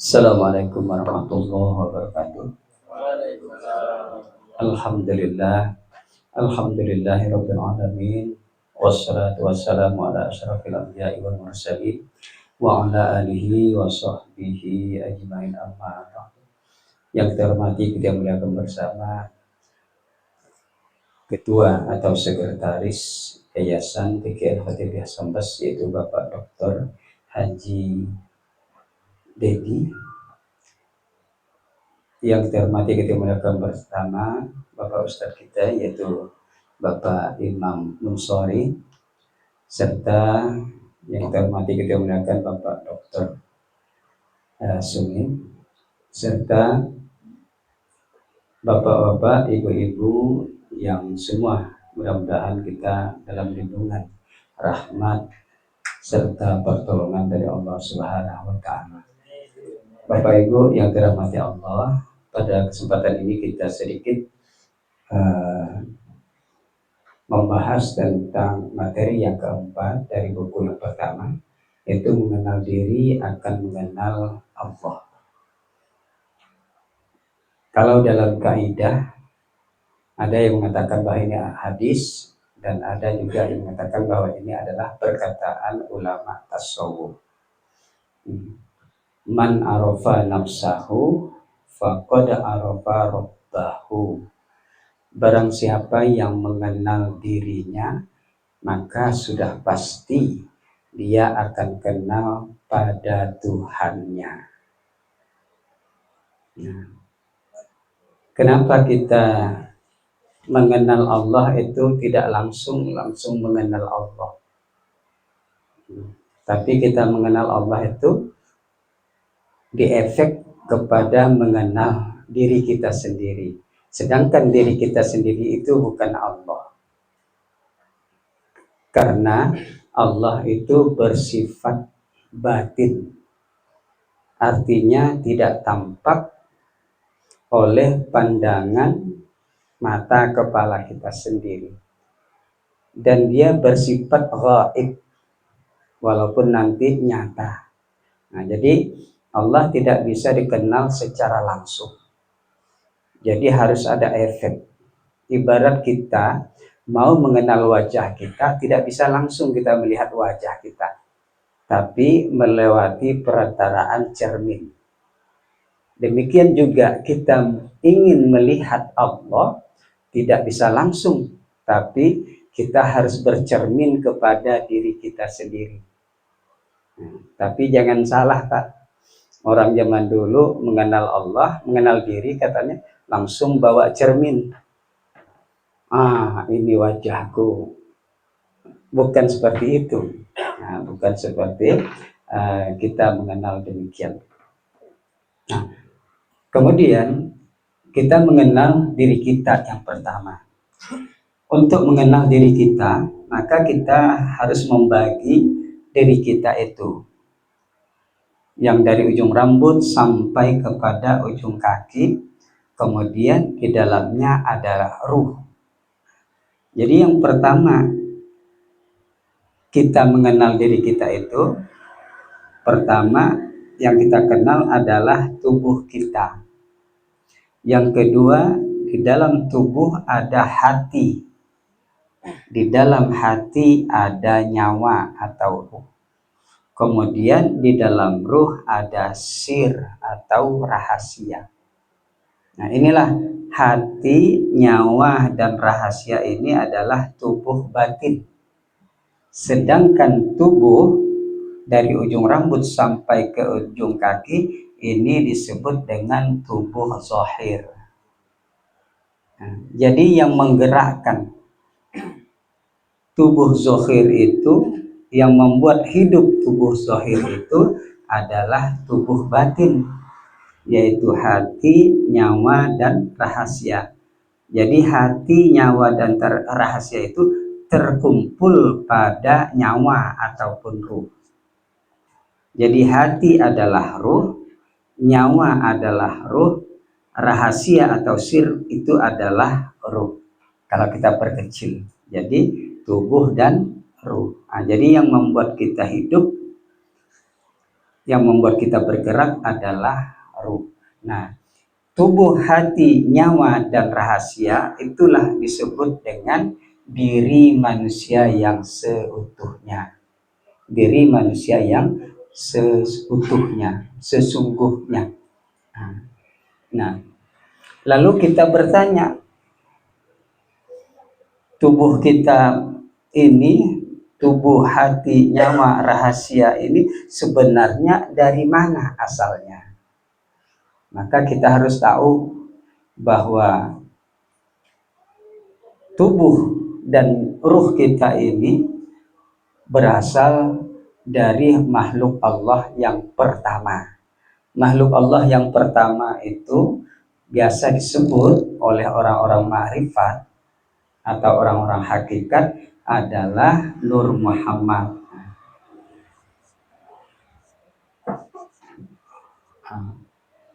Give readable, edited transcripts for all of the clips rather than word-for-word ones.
Assalamualaikum warahmatullahi wabarakatuh. Alhamdulillah, alhamdulillahi rabbil alamin. Wassalatu wassalamu ala asyrafil anbiya'i wal mursalin wa ala alihi wa sahbihi ajmain amma ba'du. Yang terhormati kita muliakan bersama Ketua atau Sekretaris Yayasan PGN Khotibiah Sambas, yaitu Bapak Dr. Haji Dedi. Yang terhormati kita muliakan bersama Bapak Ustadz kita, yaitu Bapak Imam Munsori, serta yang terhormati kita muliakan Bapak Dr. Sumin, serta Bapak-bapak, ibu-ibu yang semua mudah-mudahan kita dalam lindungan, rahmat, serta pertolongan dari Allah Subhanahu wa Ta'ala. Bapak Ibu yang dirahmati Allah, pada kesempatan ini kita sedikit membahas tentang materi yang keempat dari buku yang pertama, yaitu mengenal diri akan mengenal Allah. Kalau dalam kaidah ada yang mengatakan bahwa ini hadis, dan ada juga yang mengatakan bahwa ini adalah perkataan ulama tasawuf. Man arafa nafsahu faqad arafa rabbahu. Barang siapa yang mengenal dirinya, maka sudah pasti dia akan kenal pada Tuhannya. Nah, kenapa kita mengenal Allah itu tidak langsung mengenal Allah, tapi kita mengenal Allah itu diefek kepada mengenal diri kita sendiri. Sedangkan diri kita sendiri itu bukan Allah. Karena Allah itu bersifat batin. Artinya tidak tampak oleh pandangan mata kepala kita sendiri. Dan dia bersifat ghaib, walaupun nanti nyata. Nah, jadi Allah tidak bisa dikenal secara langsung. Jadi harus ada efek. Ibarat kita mau mengenal wajah kita, tidak bisa langsung kita melihat wajah kita, tapi melewati perantaraan cermin. Demikian juga kita ingin melihat Allah, tidak bisa langsung, tapi kita harus bercermin kepada diri kita sendiri. Tapi jangan salah, Pak. Orang zaman dulu mengenal Allah, mengenal diri, katanya langsung bawa cermin. Ini wajahku. Bukan seperti itu. Nah, bukan seperti kita mengenal demikian. Nah, kemudian kita mengenal diri kita yang pertama. Untuk mengenal diri kita, maka kita harus membagi diri kita itu yang dari ujung rambut sampai kepada ujung kaki. Kemudian di dalamnya adalah ruh. Jadi yang pertama kita mengenal diri kita itu, pertama yang kita kenal adalah tubuh kita. Yang kedua, di dalam tubuh ada hati. Di dalam hati ada nyawa atau ruh. Kemudian di dalam ruh ada sir atau rahasia. Nah, inilah hati, nyawa, dan rahasia ini adalah tubuh batin. Sedangkan tubuh dari ujung rambut sampai ke ujung kaki ini disebut dengan tubuh zahir. Nah, jadi yang menggerakkan tubuh zahir itu, yang membuat hidup tubuh zahir itu adalah tubuh batin, yaitu hati, nyawa, dan rahasia. Jadi hati, nyawa, dan rahasia itu terkumpul pada nyawa ataupun ruh. Jadi hati adalah ruh, nyawa adalah ruh, rahasia atau sir itu adalah ruh. Kalau kita perkecil, jadi tubuh dan ruh. Nah, jadi yang membuat kita hidup Yang membuat kita bergerak adalah ruh. Nah, tubuh, hati, nyawa, dan rahasia itulah disebut dengan diri manusia yang seutuhnya. Diri manusia yang seutuhnya, sesungguhnya. Nah, lalu kita bertanya, tubuh kita ini, tubuh, hati, nyawa, rahasia ini sebenarnya dari mana asalnya? Maka kita harus tahu bahwa tubuh dan ruh kita ini berasal dari makhluk Allah yang pertama. Makhluk Allah yang pertama itu biasa disebut oleh orang-orang ma'rifat atau orang-orang hakikat adalah Nur Muhammad.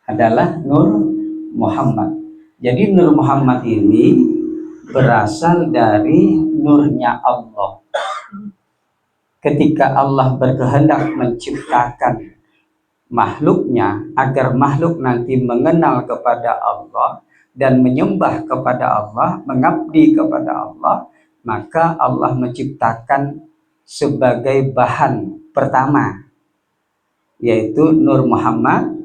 Adalah Nur Muhammad. Jadi Nur Muhammad ini berasal dari nurnya Allah. Ketika Allah berkehendak menciptakan makhluknya agar makhluk nanti mengenal kepada Allah dan menyembah kepada Allah, mengabdi kepada Allah, maka Allah menciptakan sebagai bahan pertama, yaitu Nur Muhammad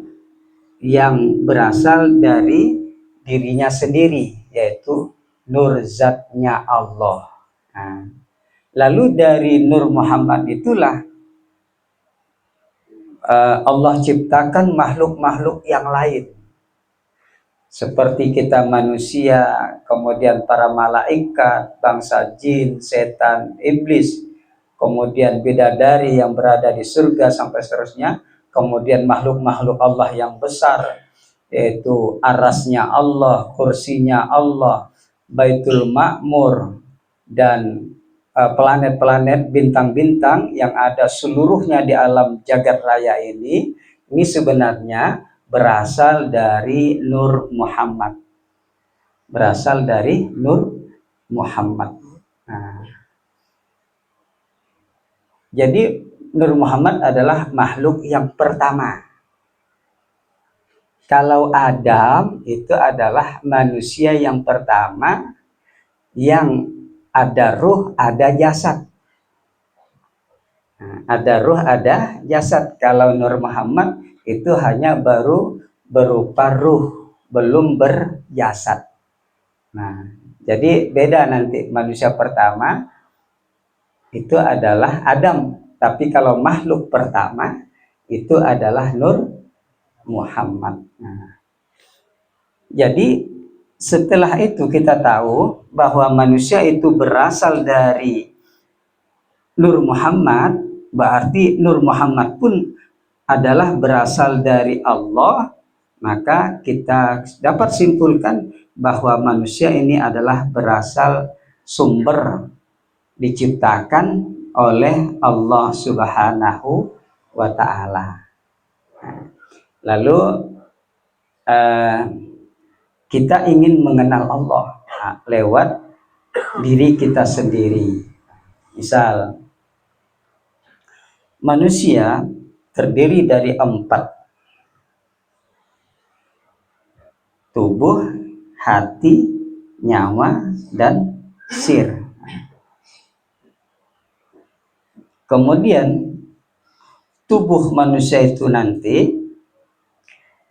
yang berasal dari dirinya sendiri, yaitu nur zatnya Allah. Nah, lalu dari Nur Muhammad itulah Allah ciptakan makhluk-makhluk yang lain, seperti kita manusia, kemudian para malaikat, bangsa jin, setan, iblis, kemudian bidadari yang berada di surga sampai seterusnya, kemudian makhluk-makhluk Allah yang besar, yaitu arasnya Allah, kursinya Allah, Baitul Ma'mur, dan planet-planet, bintang-bintang yang ada seluruhnya di alam jagat raya ini sebenarnya berasal dari Nur Muhammad. Berasal dari Nur Muhammad. Nah, jadi Nur Muhammad adalah makhluk yang pertama. Kalau Adam itu adalah manusia yang pertama yang ada ruh, ada jasad. Nah, ada ruh, ada jasad. Kalau Nur Muhammad itu hanya baru berupa ruh, belum berjasad. Nah, jadi beda nanti. Manusia pertama itu adalah Adam, tapi kalau makhluk pertama itu adalah Nur Muhammad. Nah, jadi setelah itu kita tahu bahwa manusia itu berasal dari Nur Muhammad, berarti Nur Muhammad pun adalah berasal dari Allah, maka kita dapat simpulkan bahwa manusia ini adalah berasal sumber diciptakan oleh Allah Subhanahu wa Ta'ala. Lalu kita ingin mengenal Allah lewat diri kita sendiri. Misal, manusia terdiri dari 4: tubuh, hati, nyawa, dan sir. Kemudian tubuh manusia itu nanti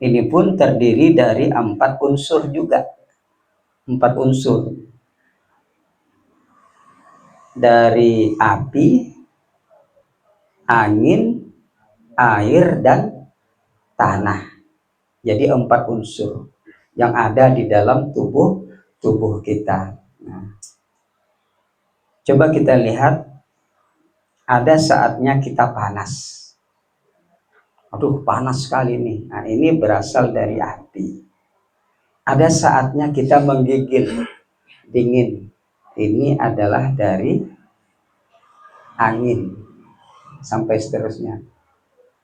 ini pun terdiri dari 4 unsur juga. 4 unsur. Dari api, angin, air, dan tanah. Jadi 4 unsur yang ada di dalam tubuh kita. Nah, coba kita lihat, ada saatnya kita panas. Aduh, panas sekali nih. Nah, ini berasal dari api. Ada saatnya kita menggigil, dingin. Ini adalah dari angin, sampai seterusnya.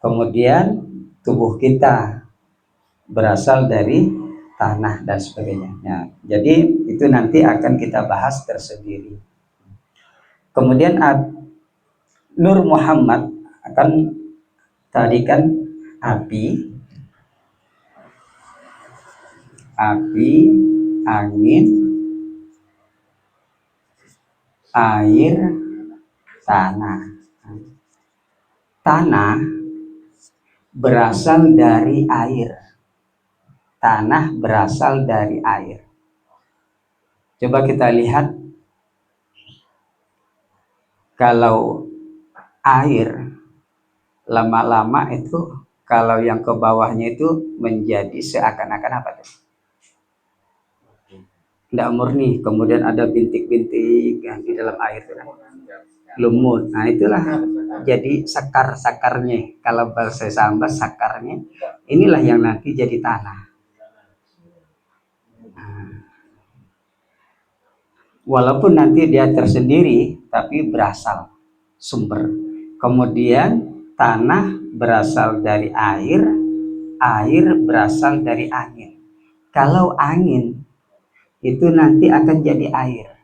Kemudian tubuh kita berasal dari tanah dan sebagainya. Ya, jadi itu nanti akan kita bahas tersendiri. Kemudian Nur Muhammad akan tadi kan api, angin, air, tanah. Tanah berasal dari air. Tanah berasal dari air. Coba kita lihat, kalau air lama-lama itu, kalau yang ke bawahnya itu menjadi seakan-akan apa tuh? Tidak murni, kemudian ada bintik-bintik yang di dalam air itu, lumut. Nah itulah jadi sakar-sakarnya. Kalau bahasa Samba sakarnya, inilah yang nanti jadi tanah. Walaupun nanti dia tersendiri, tapi berasal sumber. Kemudian tanah berasal dari air berasal dari angin. Kalau angin itu nanti akan jadi air,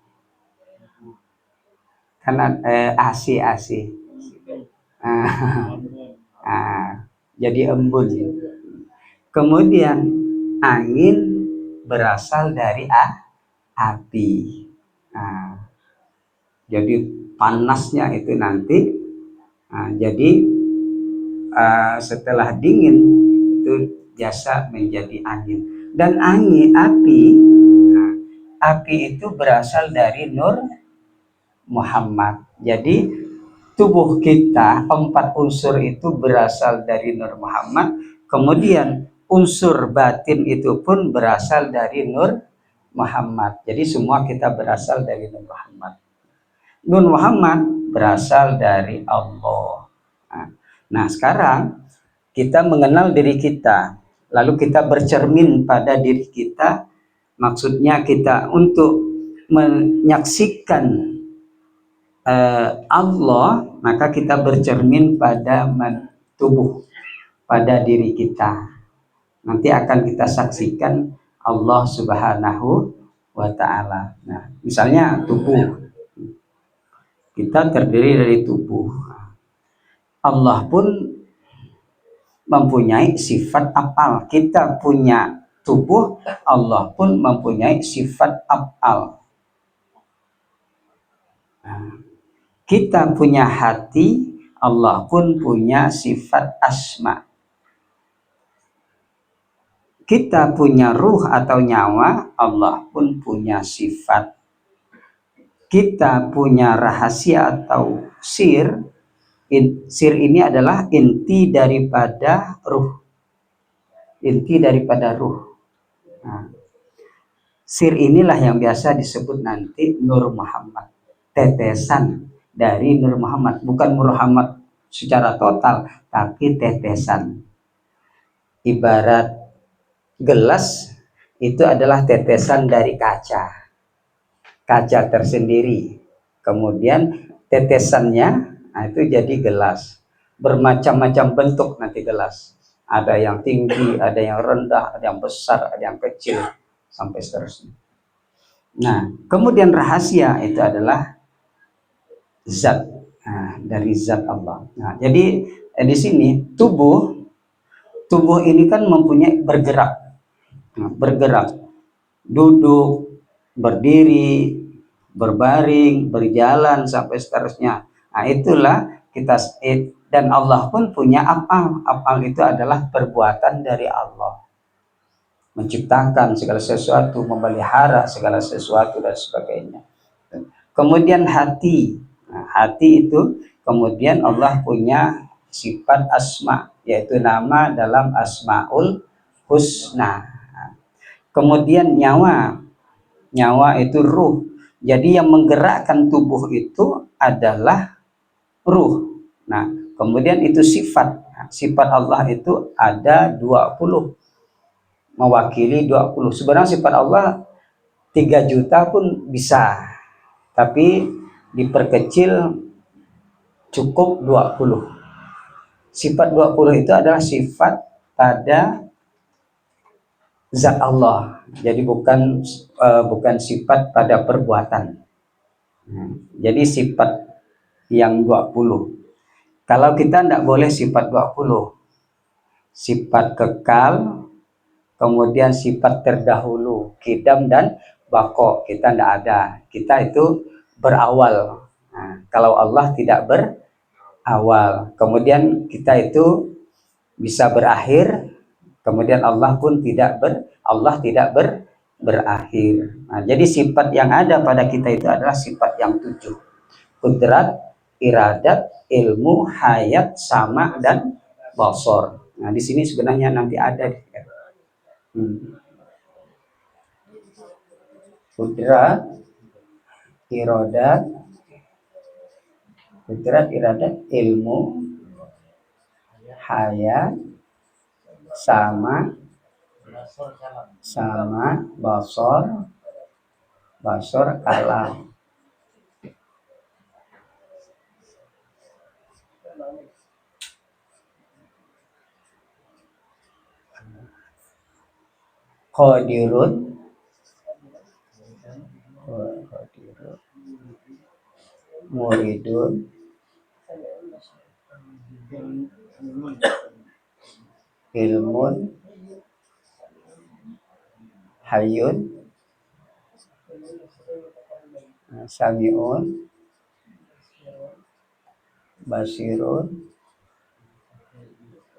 karena AC. Jadi embun. Kemudian angin berasal dari api. Jadi panasnya itu nanti, jadi setelah dingin itu biasa menjadi angin. Dan api itu berasal dari Nur Muhammad. Jadi tubuh kita 4 unsur itu berasal dari Nur Muhammad. Kemudian unsur batin itu pun berasal dari Nur Muhammad. Jadi semua kita berasal dari Nur Muhammad. Nur Muhammad berasal dari Allah. Nah sekarang kita mengenal diri kita, lalu kita bercermin pada diri kita. Maksudnya kita untuk menyaksikan Allah, maka kita bercermin pada tubuh, pada diri kita. Nanti akan kita saksikan Allah Subhanahu wa ta'ala. Nah, misalnya tubuh, kita terdiri dari tubuh. Allah pun mempunyai sifat af'al. Kita punya tubuh, Allah pun mempunyai sifat af'al. Kita punya hati, Allah pun punya sifat asma. Kita punya ruh atau nyawa, Allah pun punya sifat. Kita punya rahasia atau sir. Sir ini adalah inti daripada ruh. Inti daripada ruh. Nah, sir inilah yang biasa disebut nanti Nur Muhammad. Tetesan dari Nur Muhammad. Bukan Muhammad secara total, tapi tetesan. Ibarat gelas itu adalah tetesan dari kaca tersendiri, kemudian tetesannya itu jadi gelas, bermacam-macam bentuk nanti gelas, ada yang tinggi, ada yang rendah, ada yang besar, ada yang kecil, sampai seterusnya. Nah kemudian rahasia itu adalah zat, dari zat Allah. Nah jadi di sini tubuh ini kan mempunyai bergerak, duduk, berdiri, berbaring, berjalan, sampai seterusnya. Nah itulah kita, dan Allah pun punya af'al. Af'al itu adalah perbuatan dari Allah, menciptakan segala sesuatu, memelihara segala sesuatu dan sebagainya. Kemudian hati, hati itu kemudian Allah punya sifat asma, yaitu nama dalam Asmaul Husna. Kemudian nyawa itu ruh. Jadi yang menggerakkan tubuh itu adalah ruh. Nah kemudian itu sifat. Sifat Allah itu ada 20, mewakili 20. Sebenarnya sifat Allah 3 juta pun bisa, tapi diperkecil cukup 20. Sifat 20 itu adalah sifat pada zat Allah. Jadi bukan sifat pada perbuatan. Jadi sifat yang 20. Kalau kita tidak boleh sifat 20. sifat kekal, kemudian sifat terdahulu, kidam dan bako. Kita tidak ada, kita itu berawal. Nah, kalau Allah tidak berawal, kemudian kita itu bisa berakhir, kemudian Allah pun berakhir. Nah, jadi sifat yang ada pada kita itu adalah sifat yang 7: kudrat, iradat, ilmu, hayat, sama, dan basor. Nah, di sini sebenarnya nanti ada kudrat, iradat, ilmu, hayat, sama, basor, kalam. Qadirun, muridun, ilmun, hayyun, sami'un, basirun,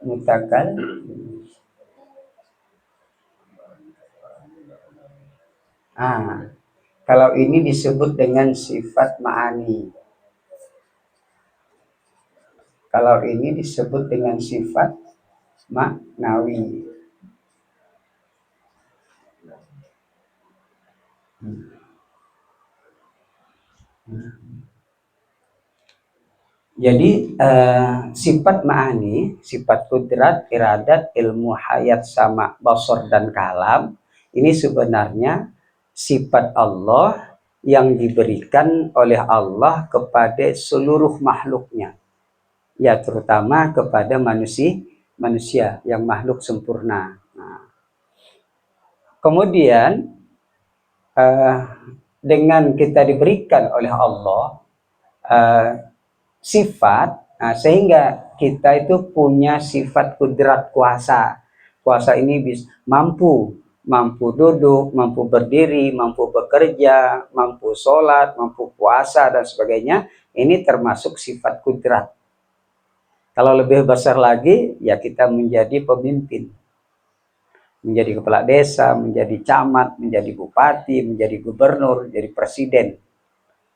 mutakal. Kalau ini disebut dengan sifat ma'ani. Kalau ini disebut dengan sifat maknawi. Jadi sifat ma'ani, sifat kudrat, iradat, ilmu, hayat, sama, basor, dan kalam, ini sebenarnya sifat Allah yang diberikan oleh Allah kepada seluruh makhluknya, ya terutama kepada manusia yang makhluk sempurna. Nah, kemudian dengan kita diberikan oleh Allah sifat, sehingga kita itu punya sifat kudrat, kuasa. Kuasa ini mampu duduk, mampu berdiri, mampu bekerja, mampu sholat, mampu puasa, dan sebagainya. Ini termasuk sifat kudrat. Kalau lebih besar lagi, ya kita menjadi pemimpin, menjadi kepala desa, menjadi camat, menjadi bupati, menjadi gubernur, menjadi presiden.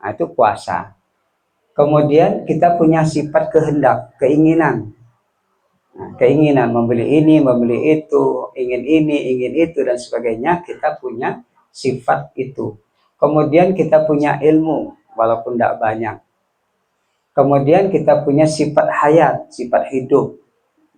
Nah, itu kuasa. Kemudian kita punya sifat kehendak, keinginan. Nah, keinginan membeli ini, membeli itu, ingin ini, ingin itu, dan sebagainya. Kita punya sifat itu. Kemudian kita punya ilmu, walaupun tidak banyak. Kemudian kita punya sifat hayat, sifat hidup,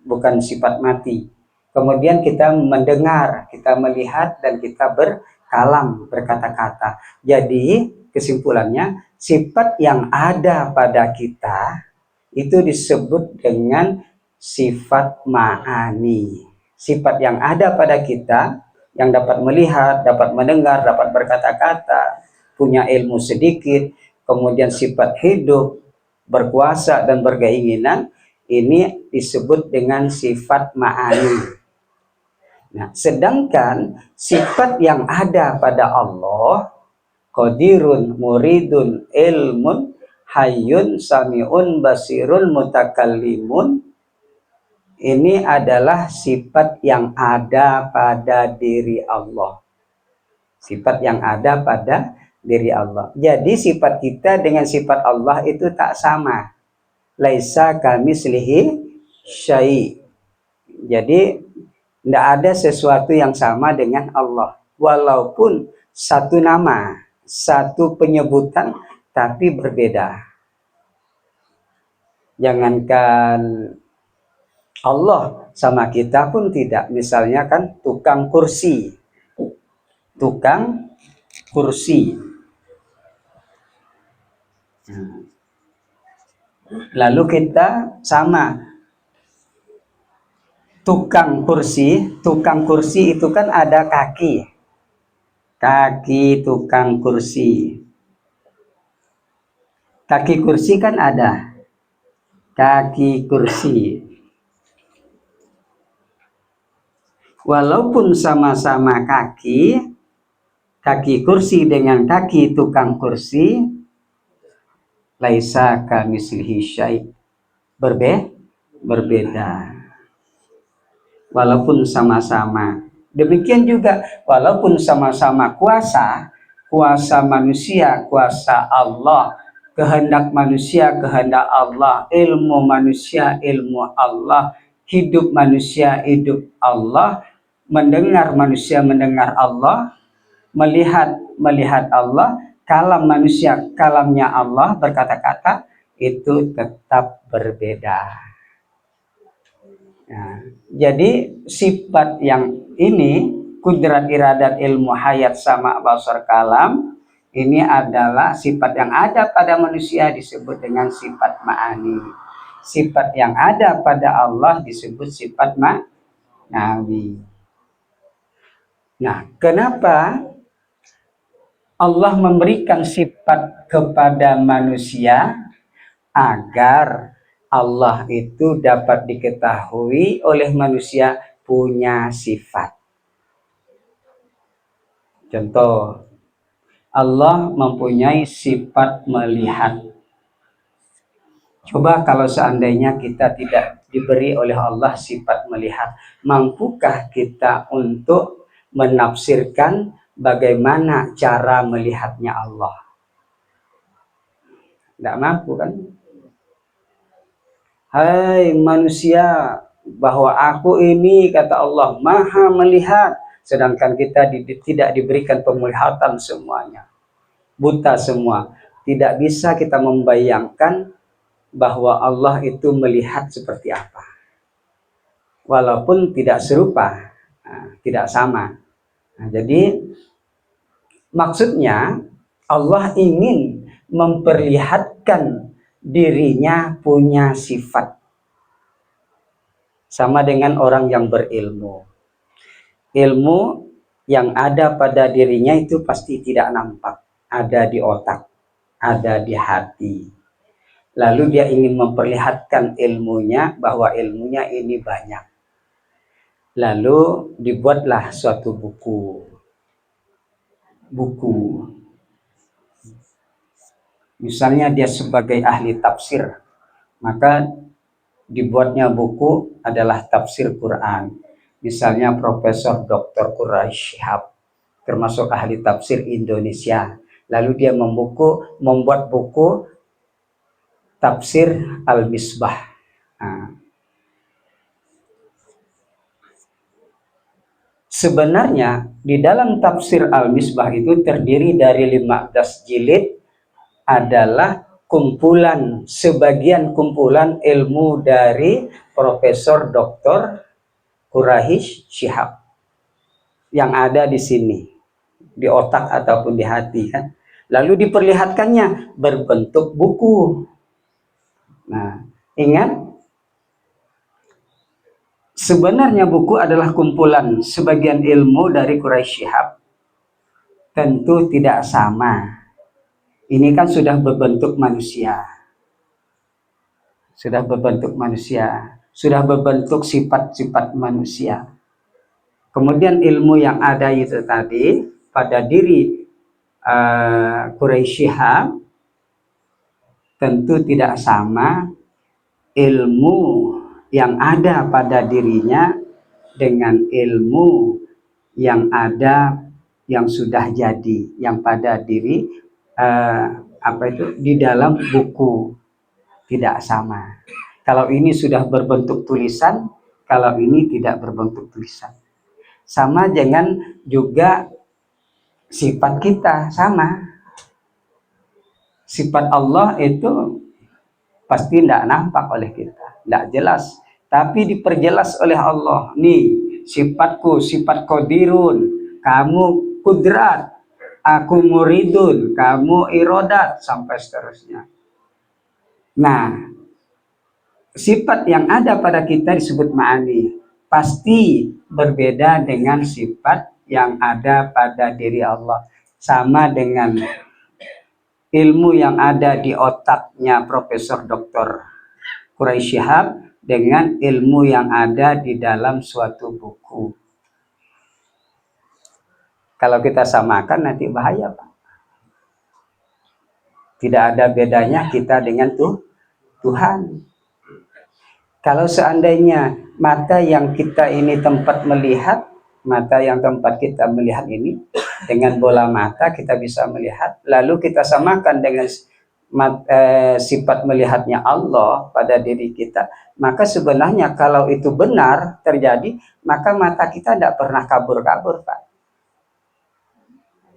bukan sifat mati. Kemudian kita mendengar, kita melihat, dan kita berkalam, berkata-kata. Jadi kesimpulannya, sifat yang ada pada kita itu disebut dengan sifat ma'ani. Sifat yang ada pada kita, yang dapat melihat, dapat mendengar, dapat berkata-kata, punya ilmu sedikit, kemudian sifat hidup, berkuasa, dan berkeinginan, ini disebut dengan sifat ma'ani. Nah, sedangkan sifat yang ada pada Allah, qadirun, muridun, ilmun, hayyun, sami'un, basirun, mutakallimun, ini adalah sifat yang ada pada diri Allah. Sifat yang ada pada diri Allah. Jadi sifat kita dengan sifat Allah itu tak sama. Laisa kamitslihi syai'. Jadi tidak ada sesuatu yang sama dengan Allah. Walaupun satu nama, satu penyebutan, tapi berbeda. Jangankan Allah, sama kita pun tidak. Misalnya kan tukang kursi. Lalu kita sama. Tukang kursi itu kan ada kaki. Kaki tukang kursi. Kaki kursi kan ada. Kaki kursi. Walaupun sama-sama kaki kursi dengan kaki tukang kursi, laisa kamitslihi syai', berbeda. Walaupun sama-sama. Demikian juga walaupun sama-sama kuasa manusia, kuasa Allah, kehendak manusia, kehendak Allah, ilmu manusia, ilmu Allah, hidup manusia, hidup Allah, mendengar manusia, mendengar Allah, melihat Allah, kalam manusia, kalamnya Allah, berkata-kata, itu tetap berbeda. Nah, jadi sifat yang ini, kudrat, iradat, ilmu, hayat, sama, basar, kalam, ini adalah sifat yang ada pada manusia disebut dengan sifat ma'ani. Sifat yang ada pada Allah disebut sifat ma'nawi. Nah, kenapa Allah memberikan sifat kepada manusia? Agar Allah itu dapat diketahui oleh manusia punya sifat. Contoh, Allah mempunyai sifat melihat. Coba kalau seandainya kita tidak diberi oleh Allah sifat melihat, mampukah kita untuk menafsirkan bagaimana cara melihatnya Allah? Tidak mampu kan? Hai manusia, bahwa aku ini, kata Allah, maha melihat. Sedangkan kita tidak diberikan penglihatan semuanya. Buta semua. Tidak bisa kita membayangkan bahwa Allah itu melihat seperti apa. Walaupun tidak serupa, tidak sama. Nah, jadi maksudnya Allah ingin memperlihatkan dirinya punya sifat. Sama dengan orang yang berilmu. Ilmu yang ada pada dirinya itu pasti tidak nampak. Ada di otak, ada di hati. Lalu dia ingin memperlihatkan ilmunya, bahwa ilmunya ini banyak. Lalu dibuatlah suatu buku. Misalnya dia sebagai ahli tafsir, maka dibuatnya buku adalah tafsir Quran. Misalnya Profesor Dr. Quraisy Shihab, termasuk ahli tafsir Indonesia. Lalu dia membuat buku tafsir Al-Misbah. Sebenarnya di dalam tafsir Al-Misbah itu terdiri dari 15 jilid, adalah sebagian kumpulan ilmu dari Profesor Dr. Quraisy Shihab yang ada di sini, di otak ataupun di hati kan. Lalu diperlihatkannya berbentuk buku. Nah, ingat, sebenarnya buku adalah kumpulan sebagian ilmu dari Quraisy Shihab. Tentu tidak sama. Ini kan sudah berbentuk manusia. Sudah berbentuk sifat-sifat manusia. Kemudian ilmu yang ada itu tadi pada diri Quraisy Shihab tentu tidak sama ilmu yang ada pada dirinya dengan ilmu yang ada, yang sudah jadi, yang pada diri di dalam buku. Tidak sama. Kalau ini sudah berbentuk tulisan, kalau ini tidak berbentuk tulisan. Sama dengan juga sifat kita, sama. Sifat Allah itu pasti tidak nampak oleh kita, tidak jelas. Tapi diperjelas oleh Allah. Nih, sifatku, sifat qadirun, kamu kudrat, aku muridun, kamu irodat, sampai seterusnya. Nah, sifat yang ada pada kita disebut ma'ani. Pasti berbeda dengan sifat yang ada pada diri Allah. Sama dengan ilmu yang ada di otaknya Profesor Dr. Quraisy Shihab dengan ilmu yang ada di dalam suatu buku. Kalau kita samakan nanti bahaya, Pak. Tidak ada bedanya kita dengan Tuhan. Kalau seandainya mata yang kita ini tempat melihat, mata yang tempat kita melihat ini, dengan bola mata kita bisa melihat, lalu kita samakan dengan sifat melihatnya Allah pada diri kita, maka sebenarnya kalau itu benar terjadi, maka mata kita tidak pernah kabur-kabur, Pak.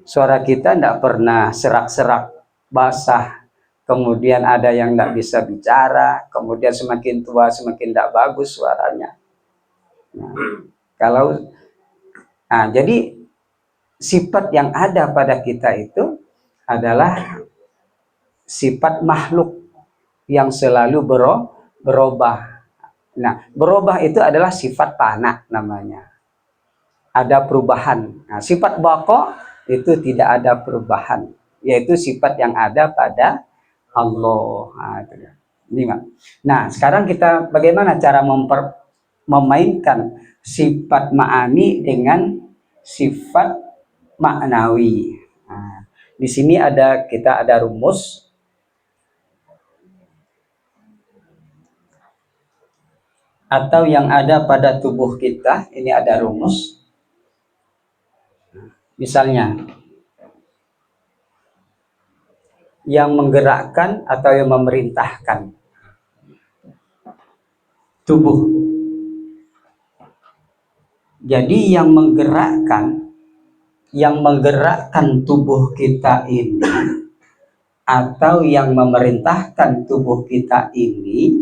Suara kita tidak pernah serak-serak basah, kemudian ada yang tidak bisa bicara, kemudian semakin tua semakin tidak bagus suaranya. Jadi sifat yang ada pada kita itu adalah sifat makhluk yang selalu berubah. Nah, berubah itu adalah sifat fana namanya. Ada perubahan. Nah, sifat baqa itu tidak ada perubahan, yaitu sifat yang ada pada Allah. Nah, sekarang kita bagaimana cara memainkan sifat ma'ani dengan sifat maknawi. Nah, di sini kita ada rumus. Atau yang ada pada tubuh kita, ini ada rumus. Misalnya, yang menggerakkan atau yang memerintahkan tubuh. Jadi yang menggerakkan tubuh kita ini atau yang memerintahkan tubuh kita ini,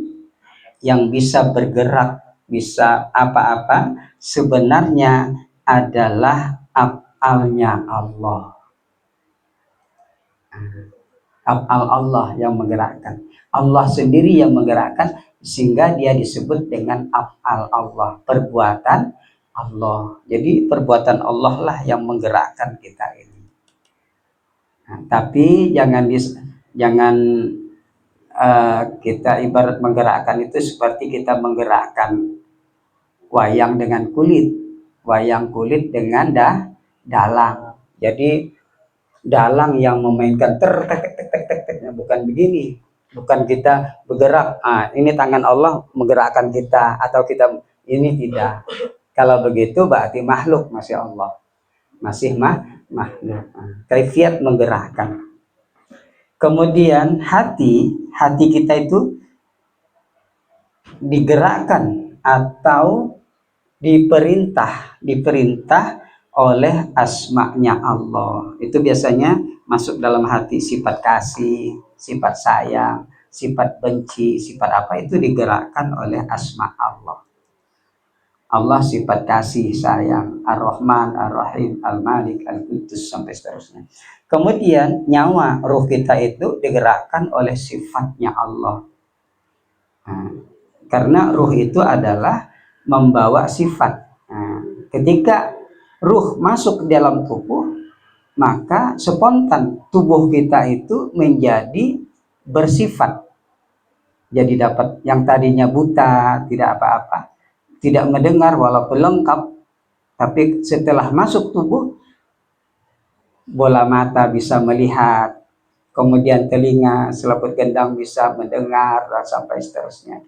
yang bisa bergerak, bisa apa-apa, sebenarnya adalah af'alnya Allah. Af'al Allah yang menggerakkan. Allah sendiri yang menggerakkan, sehingga dia disebut dengan af'al Allah, perbuatan Allah. Jadi perbuatan Allah lah yang menggerakkan kita ini. Nah, tapi jangan kita ibarat menggerakkan itu seperti kita menggerakkan wayang dengan kulit, wayang kulit dengan dalang. Jadi dalang yang memainkan bukan begini, bukan kita bergerak. Ini tangan Allah menggerakkan kita, atau kita ini tidak. Kalau begitu berarti makhluk, masya Allah, masih makhluk. Kaifiat menggerakkan. Kemudian hati kita itu digerakkan atau diperintah oleh asma'nya Allah. Itu biasanya masuk dalam hati, sifat kasih, sifat sayang, sifat benci, sifat apa, itu digerakkan oleh asma' Allah. Allah sifat kasih, sayang, Ar-Rahman, Ar-Rahim, Al-Malik, Al-Quddus, sampai seterusnya. Kemudian nyawa, ruh kita itu digerakkan oleh sifatnya Allah. Karena ruh itu adalah membawa sifat. Ketika ruh masuk ke dalam tubuh, maka spontan tubuh kita itu menjadi bersifat. Jadi dapat yang tadinya buta, tidak apa-apa, tidak mendengar walaupun lengkap, tapi setelah masuk tubuh, bola mata bisa melihat, kemudian telinga selaput gendang bisa mendengar, dan sampai seterusnya.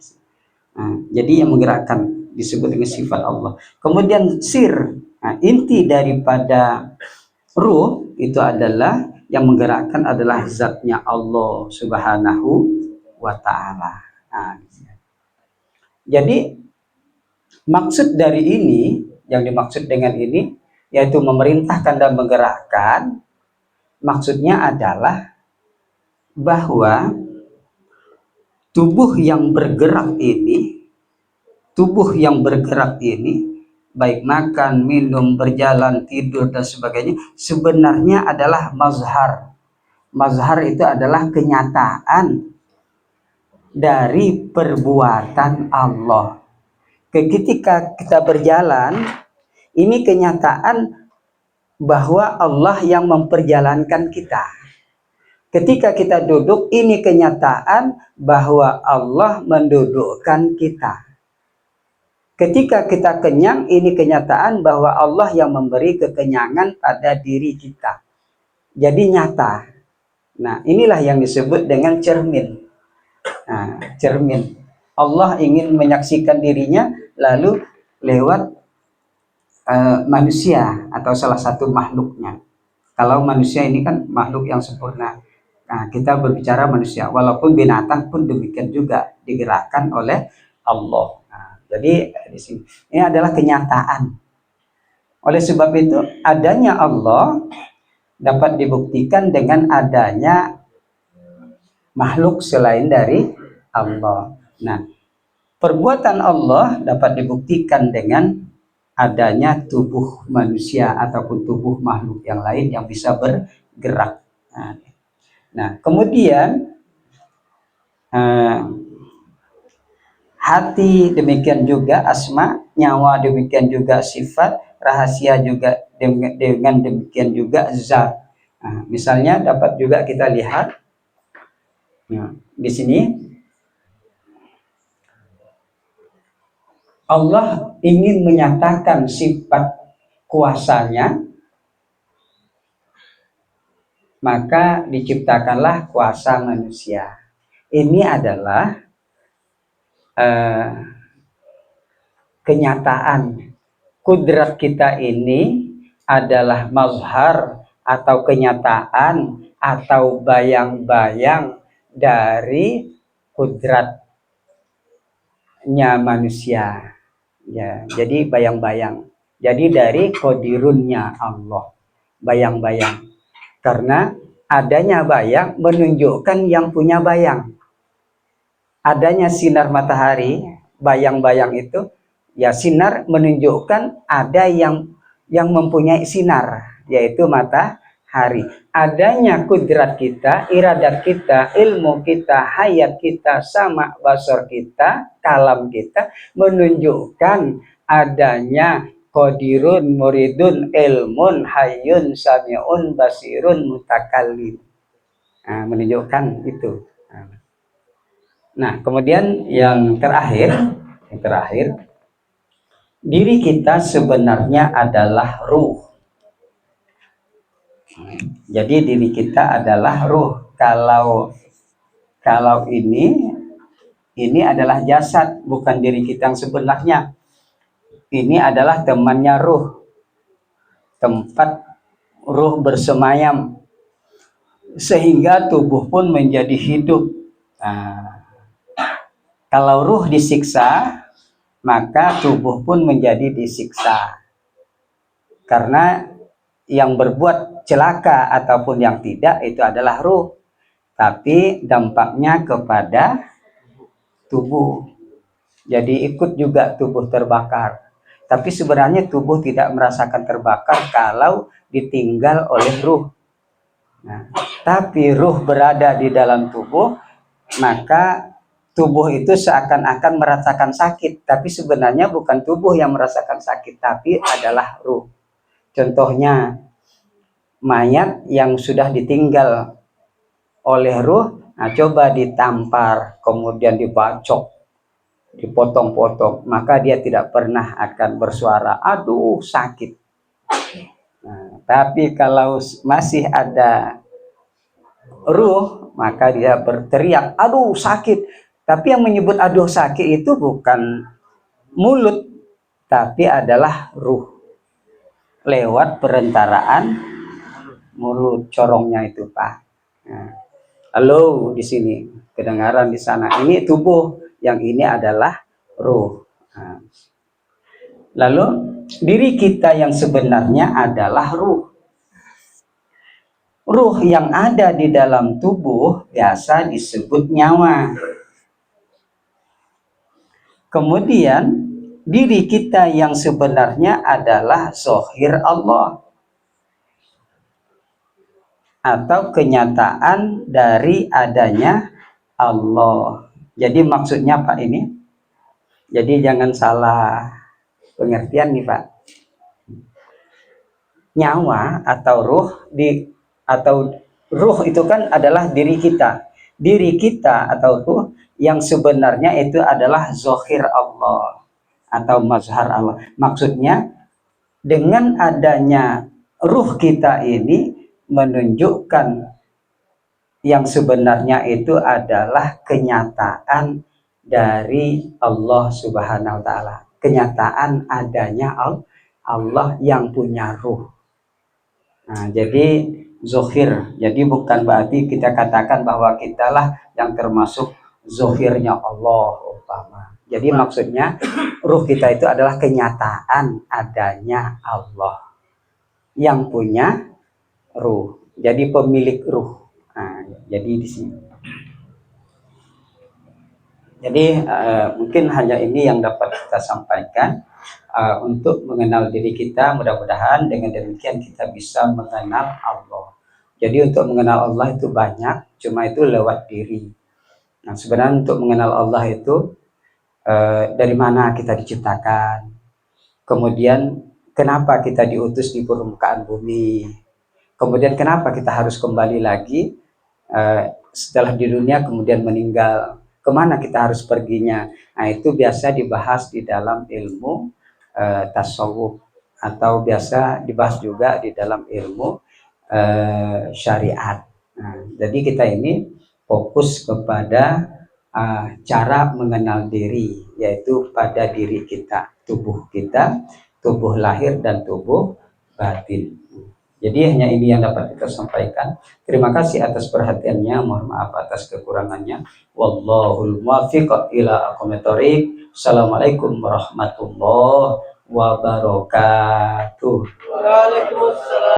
Jadi yang menggerakkan disebut dengan sifat Allah. Kemudian sir, inti daripada ruh itu adalah yang menggerakkan adalah zatnya Allah Subhanahu wa ta'ala. Jadi maksud dari ini, yang dimaksud dengan ini, yaitu memerintahkan dan menggerakkan, maksudnya adalah bahwa tubuh yang bergerak ini, baik makan, minum, berjalan, tidur, dan sebagainya, sebenarnya adalah mazhar. Mazhar itu adalah kenyataan dari perbuatan Allah. Ketika kita berjalan, ini kenyataan bahwa Allah yang memperjalankan kita. Ketika kita duduk, ini kenyataan bahwa Allah mendudukkan kita. Ketika kita kenyang, ini kenyataan bahwa Allah yang memberi kekenyangan pada diri kita. Jadi nyata. Nah, inilah yang disebut dengan cermin. Nah, cermin. Allah ingin menyaksikan dirinya lalu lewat manusia atau salah satu makhluknya. Kalau manusia ini kan makhluk yang sempurna. Nah, kita berbicara manusia, walaupun binatang pun demikian juga digerakkan oleh Allah. Nah, jadi di sini ini adalah kenyataan. Oleh sebab itu, adanya Allah dapat dibuktikan dengan adanya makhluk selain dari Allah. Nah, perbuatan Allah dapat dibuktikan dengan adanya tubuh manusia ataupun tubuh makhluk yang lain yang bisa bergerak. Nah, kemudian hati demikian juga asma, nyawa demikian juga sifat, rahasia juga dengan demikian juga zat. Nah, misalnya dapat juga kita lihat di sini Allah ingin menyatakan sifat kuasanya, maka diciptakanlah kuasa manusia. Ini adalah kenyataan. Kudrat kita ini adalah mazhar atau kenyataan atau bayang-bayang dari kudratnya manusia. Ya, jadi bayang-bayang. Jadi dari qadirunnya Allah, bayang-bayang. Karena adanya bayang menunjukkan yang punya bayang. Adanya sinar matahari, bayang-bayang itu, ya sinar menunjukkan ada yang mempunyai sinar, yaitu matahari. Adanya kudrat kita, iradat kita, ilmu kita, hayat kita, sama basar kita, kalam kita menunjukkan adanya qadirun, muridun, ilmun, hayyun, sami'un, basirun, mutakallim. Nah, menunjukkan itu. Nah, kemudian yang terakhir, diri kita sebenarnya adalah ruh. Jadi diri kita adalah ruh. Kalau ini adalah jasad, bukan diri kita yang sebenarnya. Ini adalah temannya ruh, tempat ruh bersemayam, sehingga tubuh pun menjadi hidup. Nah, kalau ruh disiksa, maka tubuh pun menjadi disiksa. Karena yang berbuat celaka ataupun yang tidak itu adalah ruh, tapi dampaknya kepada tubuh. Jadi ikut juga tubuh terbakar. Tapi sebenarnya tubuh tidak merasakan terbakar kalau ditinggal oleh ruh. Nah, tapi ruh berada di dalam tubuh, maka tubuh itu seakan-akan merasakan sakit. Tapi sebenarnya bukan tubuh yang merasakan sakit, tapi adalah ruh. Contohnya, mayat yang sudah ditinggal oleh ruh, nah coba ditampar, kemudian dibacok, dipotong-potong, maka dia tidak pernah akan bersuara, aduh sakit. Nah, tapi kalau masih ada ruh, maka dia berteriak, aduh sakit. Tapi yang menyebut aduh sakit itu bukan mulut, tapi adalah ruh. Lewat perentaraan mulut, corongnya itu, Pak. Nah, halo di sini, kedengaran di sana. Ini tubuh, yang ini adalah ruh. Nah, lalu diri kita yang sebenarnya adalah ruh. Ruh yang ada di dalam tubuh biasa disebut nyawa. Kemudian diri kita yang sebenarnya adalah zahir Allah, atau kenyataan dari adanya Allah. Jadi maksudnya Pak ini, jadi jangan salah pengertian nih Pak. Nyawa atau ruh itu kan adalah diri kita. Diri kita atau ruh yang sebenarnya itu adalah zahir Allah, atau mazhar Allah. Maksudnya dengan adanya ruh kita ini menunjukkan yang sebenarnya itu adalah kenyataan dari Allah Subhanahu wa taala. Kenyataan adanya Allah yang punya ruh. Nah, jadi zohir. Jadi bukan berarti kita katakan bahwa kitalah yang termasuk zohirnya Allah umpama. Jadi maksudnya ruh kita itu adalah kenyataan adanya Allah yang punya ruh. Jadi pemilik ruh. Nah, jadi di sini. Jadi mungkin hanya ini yang dapat kita sampaikan untuk mengenal diri kita. Mudah-mudahan dengan demikian kita bisa mengenal Allah. Jadi untuk mengenal Allah itu banyak, cuma itu lewat diri. Nah, sebenarnya untuk mengenal Allah itu dari mana kita diciptakan, kemudian kenapa kita diutus di permukaan bumi, kemudian kenapa kita harus kembali lagi setelah di dunia kemudian meninggal, kemana kita harus perginya. Nah, itu biasa dibahas di dalam ilmu tasawuf, atau biasa dibahas juga di dalam ilmu syariat. Nah, jadi kita ini fokus kepada cara mengenal diri, yaitu pada diri kita, tubuh lahir dan tubuh batin. Jadi hanya ini yang dapat kita sampaikan. Terima kasih atas perhatiannya. Mohon maaf atas kekurangannya. Wallahul muwaffiq ila aqwamit thoriq. Assalamualaikum warahmatullahi wabarakatuh. Waalaikumsalam.